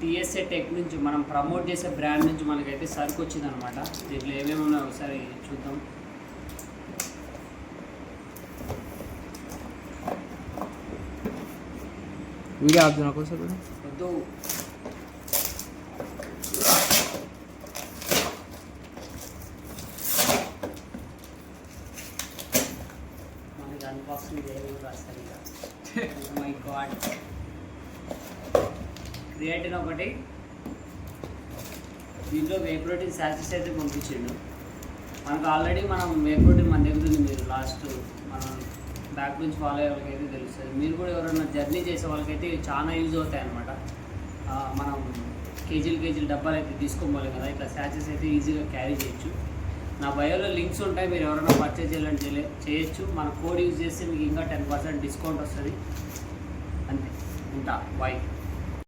TSA tech నుంచి మనం promote చేసే బ్రాండ్ నుంచి మనకైతే సరుకు వచ్చిందనమాట. దీంట్లో ఏమేమి ఉన్నాయో ఒకసారి చూద్దాం. వీడియో ఆపుతున్నా ఒకసారి వద్దు. మనకి అన్బాక్సింగ్ చేయలేదు అసలు. మై గాడ్, క్రియేటిన్ ఒకటి, దీంట్లో వే ప్రోటీన్ శాచెస్ అయితే పంపించిండు మనకు. ఆల్రెడీ మనం వే ప్రోటీన్ మన దగ్గర ఉంది. మీరు లాస్ట్ మనం బ్యాక్ నుంచి ఫాలో అయ్యే వాళ్ళకైతే తెలుస్తుంది. మీరు కూడా ఎవరైనా జర్నీ చేసే వాళ్ళకైతే చాలా యూజ్ అవుతాయి అన్నమాట. మనం కేజీలు డబ్బాలు అయితే తీసుకోవాలి కదా, ఇట్లా శాచెస్ అయితే ఈజీగా క్యారీ చేయొచ్చు. నా బయోలో లింక్స్ ఉంటాయి, మీరు ఎవరైనా పర్చేజ్ చేయాలంటే చేయొచ్చు. మన కోడ్ యూజ్ చేస్తే మీకు ఇంకా 10% డిస్కౌంట్ వస్తుంది. అంతే, ఉంటా. బాయ్.